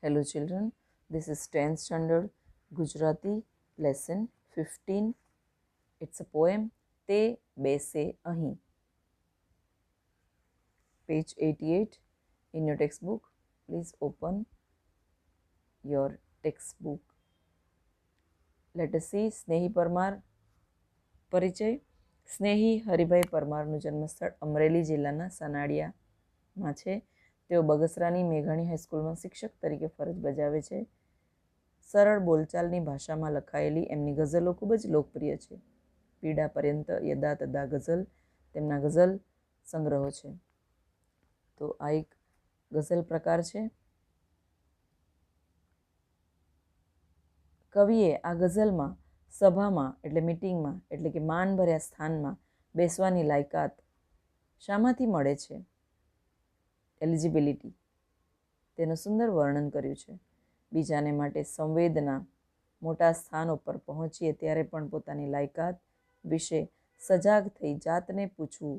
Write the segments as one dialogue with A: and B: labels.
A: Hello children, this is 10th standard Gujarati lesson 15. It's a poem તે બેસે અહીં. Page 88 in your textbook. Please open your textbook. Let us see સ્નેહી Parmar પરિચય. સ્નેહી હરિભાઈ પરમારનું જન્મસ્થળ અમરેલી જિલ્લાના સનાડિયામાં છે. તેઓ બગસરાની મેઘાણી હાઈસ્કૂલમાં શિક્ષક તરીકે ફરજ બજાવે છે. સરળ બોલચાલની ભાષામાં લખાયેલી એમની ગઝલો ખૂબ જ લોકપ્રિય છે. પીડા પર્યંત, યદા તદા ગઝલ તેમના ગઝલ સંગ્રહો છે. તો આ એક ગઝલ પ્રકાર છે. કવિએ આ ગઝલમાં સભામાં એટલે મિટિંગમાં એટલે કે માનભર્યા સ્થાનમાં બેસવાની લાયકાત શામાંથી મળે છે, એલિજિબિલિટી, તેનું સુંદર વર્ણન કર્યું છે. બીજાને માટે સંવેદના, મોટા સ્થાન ઉપર પહોંચીએ ત્યારે પણ પોતાની લાયકાત વિશે સજાગ થઈ જાતને પૂછવું,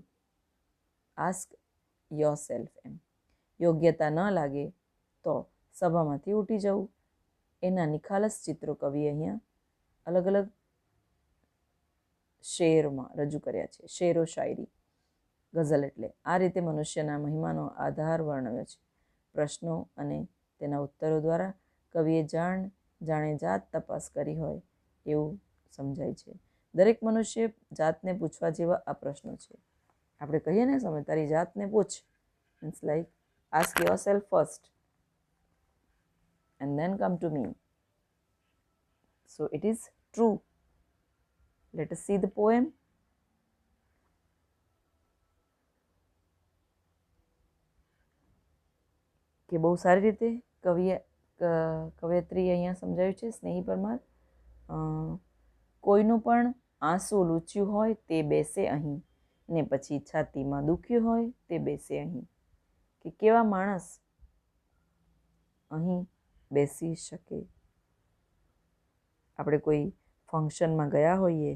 A: આસ્ક યોરસેલ્ફ, એમ યોગ્યતા ન લાગે તો સભામાંથી ઉઠી જવું. એના નિખાલસ ચિત્રો કવિએ અહીંયા અલગ અલગ શેરમાં રજૂ કર્યા છે. શેરો શાયરી, ગઝલ એટલે આ રીતે મનુષ્યના મહિમાનો આધાર વર્ણવ્યો છે. પ્રશ્નો અને તેના ઉત્તરો દ્વારા કવિએ જાણે જાત તપાસ કરી હોય એવું સમજાય છે. દરેક મનુષ્ય જાતને પૂછવા જેવા આ પ્રશ્નો છે. આપણે કહીએ ને સમય તારી જાતને પૂછ, means like ask your self first and then come to me. So it is true. Let us see the poem. કે બહુ સારી રીતે કવયત્રી અહીંયા સમજાવ્યું છે સ્નેહી પરમાર. કોઈનું પણ આંસુ લૂછ્યું હોય તે બેસે અહીં, ને પછી છાતીમાં દુખ્યું હોય તે બેસે અહીં. કે કેવા માણસ અહીં બેસી શકે. આપણે કોઈ ફંક્શનમાં ગયા હોઈએ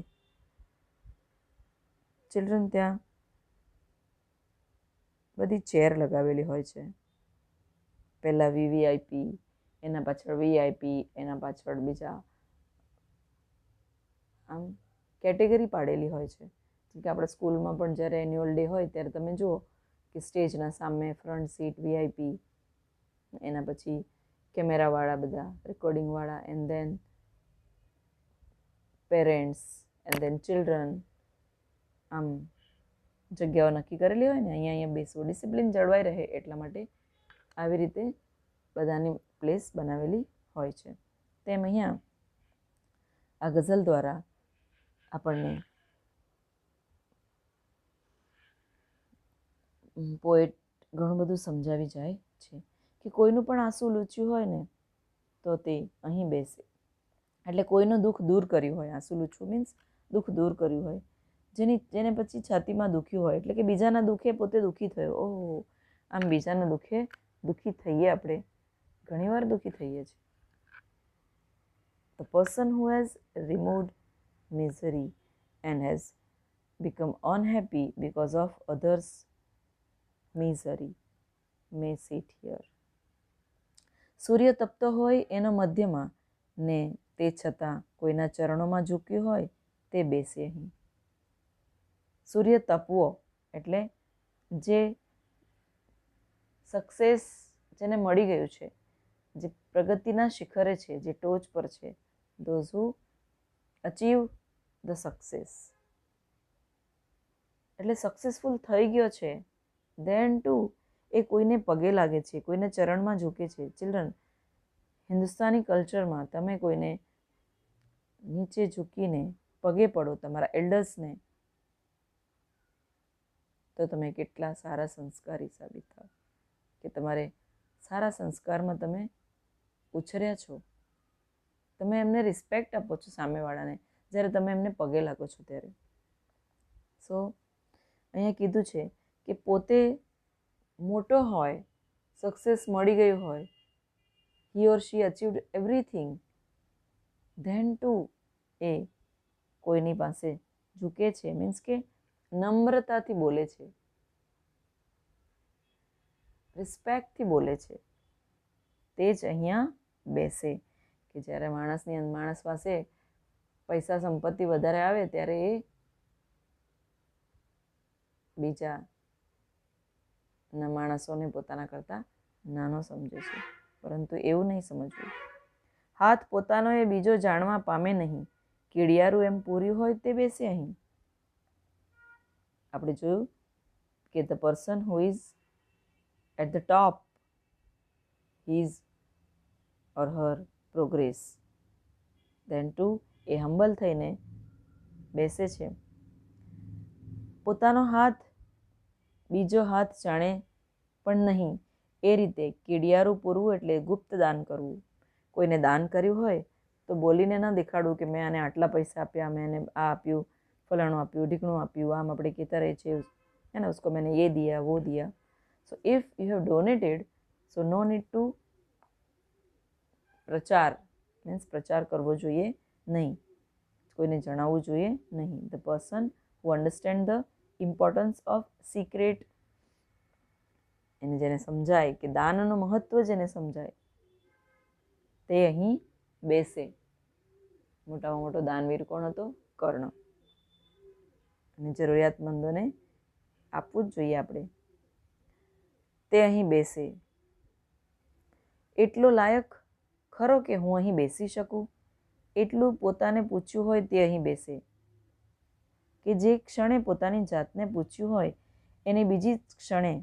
A: ચિલ્ડ્રન, ત્યાં બધી ચેર લગાવેલી હોય છે. પહેલાં વીવીઆઈપી, એના પાછળ વીઆઈપી, એના પાછળ બીજા, આમ કેટેગરી પાડેલી હોય છે. જેમ કે આપણે સ્કૂલમાં પણ જ્યારે એન્યુઅલ ડે હોય ત્યારે તમે જુઓ કે સ્ટેજના સામે ફ્રન્ટ સીટ વીઆઈપી, એના પછી કેમેરાવાળા બધા, રેકોર્ડિંગવાળા, and then parents, and then children. આમ જગ્યાઓ નક્કી કરેલી હોય ને, અહીંયા બેસવું, ડિસિપ્લિન જળવાઈ રહે એટલા માટે આવી રીતે બધાની પ્લેસ બનાવેલી હોય છે. તેમ અહીંયા આ ગઝલ દ્વારા આપણને પોએટ ઘણું બધું સમજાવી જાય છે કે કોઈનું પણ આંસુ લૂછ્યું હોય ને તો તે અહીં બેસે. એટલે કોઈનું દુઃખ દૂર કર્યું હોય, આંસુ લૂછવું મીન્સ દુઃખ દૂર કર્યું હોય, જેને પછી છાતીમાં દુખ્યું હોય, એટલે કે બીજાના દુઃખે પોતે દુઃખી થયો. ઓહો, આમ બીજાના દુઃખે દુઃખી થઈએ, આપણે ઘણીવાર દુઃખી થઈએ છીએ. The person who has removed misery and has become unhappy because of others' misery may sit here. સૂર્ય તપતો હોય એનો મધ્યમાં ને તે છતાં કોઈના ચરણોમાં ઝૂક્યું હોય તે બેસે અહીં. સૂર્ય તપવો એટલે જે સક્સેસ જેને મળી ગયું છે, જે પ્રગતિના શિખરે છે, જે ટોચ પર છે, those who achieve the success, એટલે સક્સેસફુલ થઈ ગયો છે, then too એ કોઈને પગે લાગે છે, કોઈને ચરણમાં ઝૂકે છે. ચિલ્ડ્રન, હિન્દુસ્તાની કલ્ચરમાં તમે કોઈને નીચે ઝૂકીને પગે પડો, તમારા એલ્ડર્સને, તો તમે કેટલા સારા સંસ્કારી સાબિત થાવ, કે તમારે સારા સંસ્કારમાં તમે ઉછર્યા છો. તમે એમને રિસ્પેક્ટ આપો છો સામેવાળાને જ્યારે તમે એમને પગે લાગો છો ત્યારે. સો અહીંયા કીધું છે કે પોતે મોટો હોય, સક્સેસ મળી ગયું હોય, he or she achieved everything, then too એ કોઈની પાસે ઝૂકે છે, મીન્સ કે નમ્રતાથી બોલે છે, રિસ્પેક્ટથી બોલે છે. તે જ અહીંયા બેસે. કે જ્યારે માણસ પાસે પૈસા સંપત્તિ વધારે આવે ત્યારે એ બીજાના માણસોને પોતાના કરતાં નાનો સમજે છે, પરંતુ એવું નહીં સમજવું. હાથ પોતાનો એ બીજો જાણવા પામે નહીં, કીડિયારું એમ પૂર્યું હોય તે બેસે અહીં. આપણે જોયું કે the person who is at the top, his or her progress, then too a humble થઈને બેસે છે. પોતાનો હાથ બીજો હાથ જાણે પણ નહીં, એ રીતે કીડિયારું પૂરવું એટલે ગુપ્ત દાન કરવું. કોઈને દાન કર્યું હોય તો બોલીને ન દેખાડવું કે મેં આને આટલા પૈસા આપ્યા, મેં એને આ આપ્યું, ફલાણું આપ્યું, ઢીકણું આપ્યું, આમ આપણે કહેતા રહે છે है ना, उसको मैंने ये दिया वो दिया. So if you have donated, so no need to પ્રચાર મીન્સ પ્રચાર કરવો જોઈએ નહીં, કોઈને જણાવવું જોઈએ નહીં. The person who understand the importance of secret, એને જેને સમજાય કે દાનનું મહત્વ જેને સમજાય તે અહીં બેસે. મોટામાં મોટો દાનવીર કોણ હતો? કર્ણ. અને જરૂરિયાતમંદોને આપવું જ જોઈએ આપણે. તે અહીં બેસે. એટલો લાયક ખરો કે હું અહીં બેસી શકું, એટલું પોતાને પૂછ્યું હોય તે અહીં બેસે. કે જે ક્ષણે પોતાની જાતને પૂછ્યું હોય એની બીજી ક્ષણે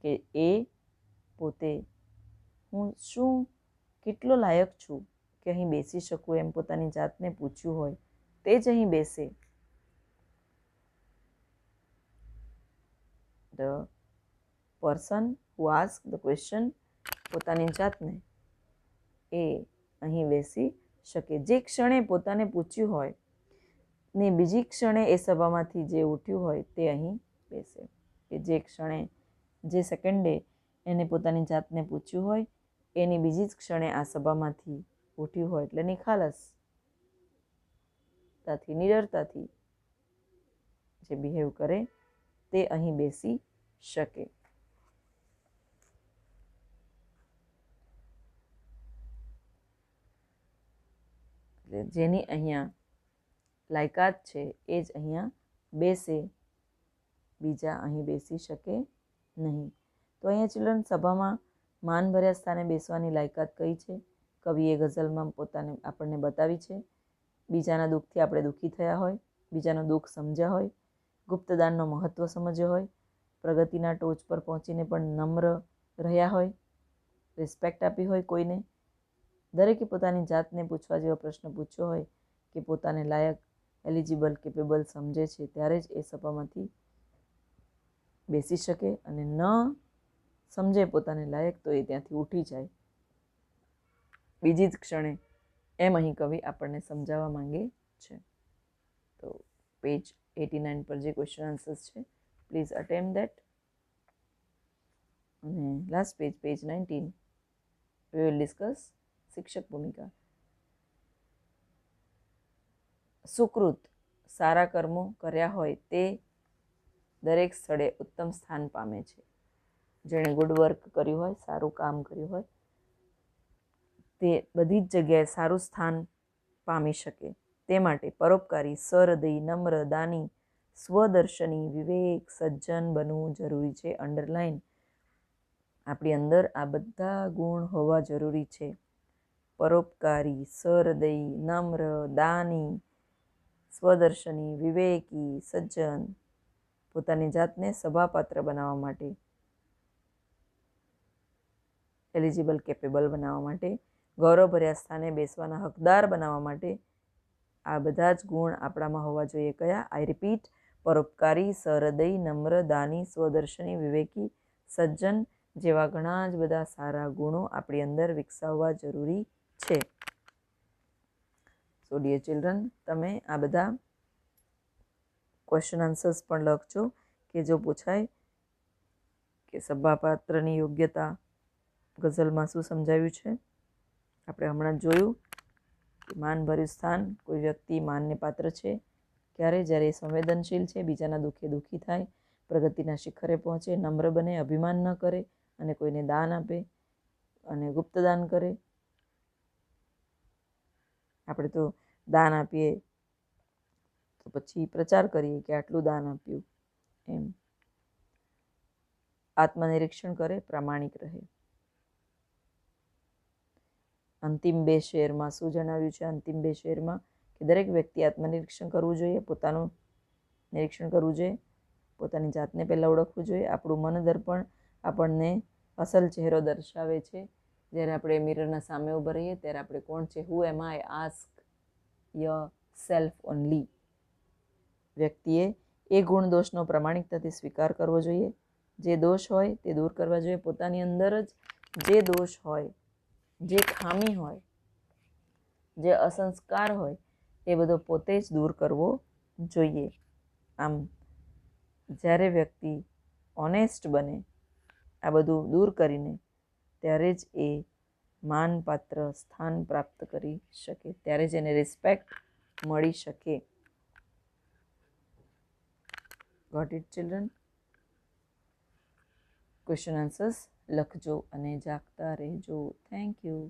A: કે એ પોતે હું શું કેટલો લાયક છું કે અહીં બેસી શકું એમ પોતાની જાતને પૂછ્યું હોય તે જ અહીં બેસે. The person who ask the question, પોતાની જાતને, એ અહીં બેસી શકે. જે ક્ષણે પોતાને પૂછ્યું હોય ને બીજી ક્ષણે એ સભામાંથી જે ઉઠ્યું હોય તે અહીં બેસે. કે જે ક્ષણે જે સેકન્ડે એને પોતાની જાતને પૂછ્યું હોય એની બીજી જ ક્ષણે આ સભામાંથી ઉઠ્યું હોય એટલે નિખાલસતાથી, નિડરતાથી જે બિહેવ કરે તે અહીં બેસી શકે. જેની અહીંયા લાયકાત છે એ જ અહીંયા બેસે, બીજા અહીં બેસી શકે નહીં. તો અહીંયા ચિલ્ડ્રન સભામાં માનભર્યા સ્થાને બેસવાની લાયકાત કઈ છે? કવિએ ગઝલમાં પોતાને આપણને બતાવી છે. બીજાના દુઃખથી આપણે દુઃખી થયા હોય, બીજાનું દુઃખ સમજ્યા હોય, ગુપ્તદાનનો મહત્ત્વ સમજ્યો હોય, પ્રગતિના ટોચ પર પહોંચીને પણ નમ્ર રહ્યા હોય, રિસ્પેક્ટ આપી હોય કોઈને, દરેકે પોતાની જાતને પૂછવા જેવો પ્રશ્ન પૂછ્યો હોય કે પોતાને લાયક, એલિજિબલ, કેપેબલ સમજે છે ત્યારે જ એ સભામાંથી બેસી શકે. અને ન સમજે પોતાને લાયક તો એ ત્યાંથી ઉઠી જાય બીજી જ ક્ષણે. એમ અહીં કવિ આપણને સમજાવવા માંગે છે. તો પેજ 89 પર જે ક્વેશ્ચન આન્સર્સ છે પ્લીઝ અટેમ્પ્ટ ધેટ. અને last page, page 19, we will discuss શિક્ષક ભૂમિકા. સુકૃત, સારા કર્મો કર્યા હોય તે દરેક સ્થળે ઉત્તમ સ્થાન પામે છે. જેણે ગુડ વર્ક કર્યું હોય, સારું કામ કર્યું હોય તે બધી જ જગ્યાએ સારું સ્થાન પામી શકે. તે માટે પરોપકારી, સહૃદયી, નમ્ર, દાની, સ્વદર્શની, વિવેક, સજ્જન બનવું જરૂરી છે. અંડરલાઈન. આપણી અંદર આ બધા ગુણ હોવા જરૂરી છે. પરોપકારી, સહૃદયી, નમ્ર, દાની, સ્વદર્શની, વિવેકી, સજ્જન. પોતાની જાતને સભાપાત્ર બનાવવા માટે, એલિજિબલ, કેપેબલ બનાવવા માટે, ગૌરવભર્યા સ્થાને બેસવાના હકદાર બનાવવા માટે આ બધા જ ગુણ આપણામાં હોવા જોઈએ. કયા? આઈ રિપીટ, પરોપકારી, સહૃદયી, નમ્ર, દાની, સ્વદર્શની, વિવેકી, સજ્જન જેવા ઘણા જ બધા સારા ગુણો આપણી અંદર વિકસાવવા જરૂરી છે. સો ડિયર ચિલ્ડ્રન, તમે આ બધા ક્વેશ્ચન આન્સર્સ પણ લખજો કે જો પૂછાય કે સભાપાત્રની યોગ્યતા ગઝલમાં શું સમજાવ્યું છે. આપણે હમણાં જોયું કે માનભર્યું સ્થાન, કોઈ વ્યક્તિ માનને પાત્ર છે ક્યારે? જ્યારે એ સંવેદનશીલ છે, બીજાના દુઃખે દુઃખી થાય, પ્રગતિના શિખરે પહોંચે, નમ્ર બને, અભિમાન ન કરે અને કોઈને દાન આપે, અને ગુપ્તદાન કરે. આપણે તો દાન આપીએ તો પછી પ્રચાર કરીએ કે આટલું દાન આપ્યું એમ. આત્મનિરીક્ષણ કરે, પ્રામાણિક રહે. અંતિમ 2 શેરમાં શું જણાવ્યું છે? અંતિમ 2 શેરમાં કે દરેક વ્યક્તિ આત્મનિરીક્ષણ કરવું જોઈએ, પોતાનું નિરીક્ષણ કરવું જોઈએ, પોતાની જાતને પહેલાં ઓળખવું જોઈએ. આપણું મન દર્પણ આપણને અસલ ચહેરો દર્શાવે છે. જ્યારે આપણે મિરરના સામે ઊભા રહીએ ત્યારે આપણે કોણ છે, હુ એમ આઈ, આસ્ક યોર સેલ્ફ ઓનલી. વ્યક્તિએ એ ગુણ દોષનો પ્રામાણિકતાથી સ્વીકાર કરવો જોઈએ. જે દોષ હોય તે દૂર કરવા જોઈએ. પોતાની અંદર જ જે દોષ હોય, જે ખામી હોય, જે અસંસ્કાર હોય એ બધો પોતે જ દૂર કરવો જોઈએ. આમ જ્યારે વ્યક્તિ ઓનેસ્ટ બને, આ બધું દૂર કરીને, ત્યારે જ એ માનપાત્ર સ્થાન પ્રાપ્ત કરી શકે, ત્યારે જ એને રિસ્પેક્ટ મળી શકે. Got it children? Question answers લખજો અને જાગતા રહેજો. Thank you.